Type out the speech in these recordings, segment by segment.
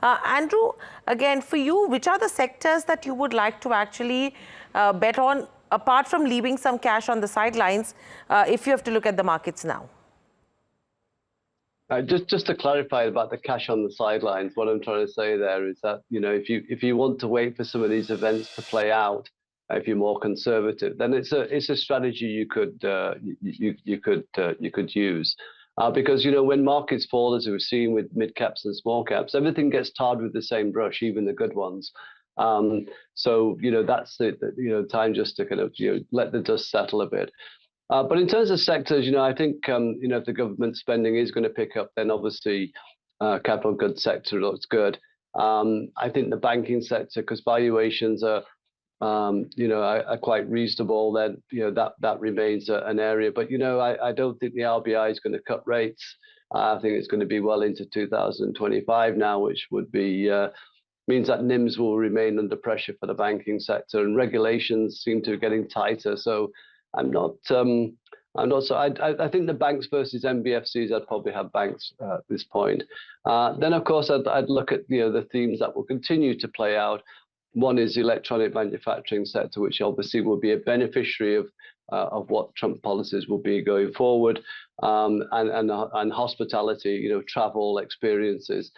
Andrew, again, for you, which are the sectors that you would like to actually bet on, apart from leaving some cash on the sidelines, if you have to look at the markets now? Just to clarify about the cash on the sidelines, what I'm trying to say there is that, you know, if you want to wait for some of these events to play out, if you're more conservative, then it's a strategy you could use, because, you know, when markets fall, as we've seen with mid caps and small caps, everything gets tarred with the same brush, even the good ones. So, you know, that's the time just to kind of, you know, let the dust settle a bit. But in terms of sectors, you know, I think, you know, if the government spending is going to pick up, then obviously capital goods sector looks good. I think the banking sector, because valuations are, you know, are quite reasonable, then, you know, that remains an area. But, you know, I don't think the RBI is going to cut rates. I think it's going to be well into 2025 now, which would be means that NIMs will remain under pressure for the banking sector, and regulations seem to be getting tighter. So I'm not so. I think the banks versus NBFCs. I'd probably have banks at this point. Then, of course, I'd look at, you know, the themes that will continue to play out. One is the electronic manufacturing sector, which obviously will be a beneficiary of what Trump policies will be going forward, and hospitality, you know, travel experiences.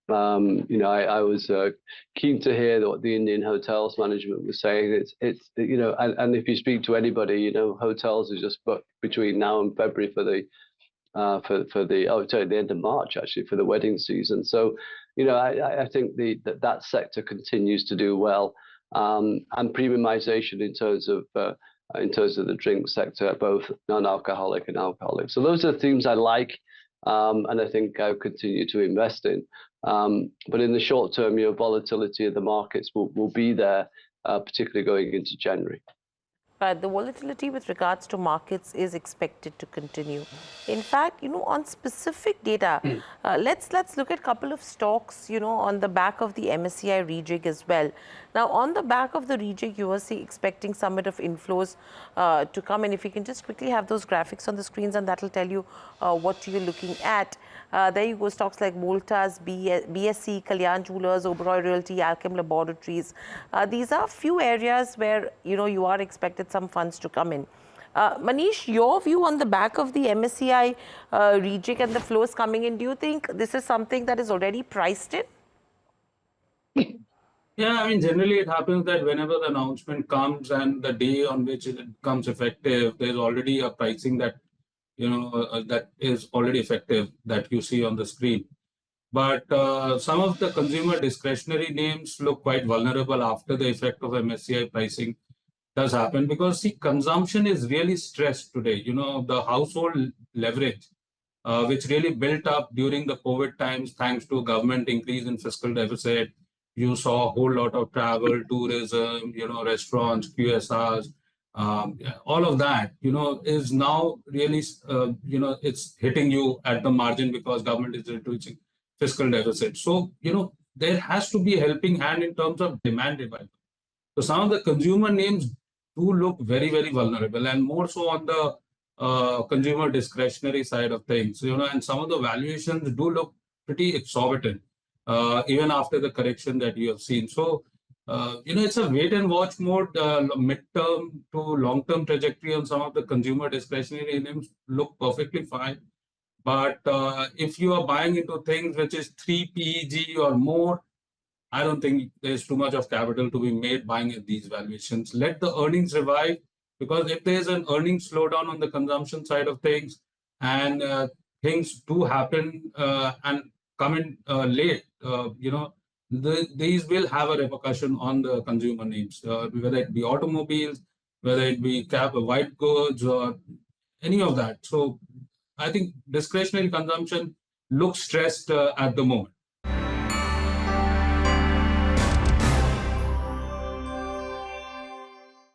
You know, I was keen to hear what the Indian hotels management was saying. It's you know, and if you speak to anybody, you know, hotels are just booked between now and February for the the end of March, actually, for the wedding season. So, you know, I think that sector continues to do well, and premiumization in terms of the drink sector, both non-alcoholic and alcoholic. So those are the themes I like, and I think I'll continue to invest in. But in the short term, you know, volatility of the markets will be there, particularly going into January. But the volatility with regards to markets is expected to continue. In fact, you know, on specific data, let's look at a couple of stocks, you know, on the back of the MSCI rejig as well. Now, on the back of the rejig, you are expecting some bit of inflows to come in. If you can just quickly have those graphics on the screens, and that will tell you what you're looking at. There you go, stocks like Voltas, BSC, Kalyan Jewelers, Oberoi Realty, Alchem Laboratories. These are few areas where, you know, you are expected some funds to come in. Manish, your view on the back of the MSCI rejig and the flows coming in, do you think this is something that is already priced in? Yeah, I mean, generally it happens that whenever the announcement comes and the day on which it becomes effective, there's already a pricing that, you know, that is already effective that you see on the screen. But some of the consumer discretionary names look quite vulnerable after the effect of MSCI pricing does happen, because see, consumption is really stressed today. You know, the household leverage, which really built up during the COVID times, thanks to government increase in fiscal deficit. You saw a whole lot of travel, tourism, you know, restaurants, QSRs, all of that, you know, is now really, you know, it's hitting you at the margin because government is reducing fiscal deficit. So, you know, there has to be a helping hand in terms of demand revival. So some of the consumer names do look very, very vulnerable, and more so on the consumer discretionary side of things, you know, and some of the valuations do look pretty exorbitant, even after the correction that you have seen. So, you know, it's a wait and watch mode. Mid-term to long-term trajectory on some of the consumer discretionary names look perfectly fine. But if you are buying into things which is 3 PEG or more, I don't think there's too much of capital to be made buying at these valuations. Let the earnings revive, because if there's an earnings slowdown on the consumption side of things, and things do happen and come in late, you know, these will have a repercussion on the consumer names, whether it be automobiles, whether it be white goods, or any of that. So I think discretionary consumption looks stressed at the moment.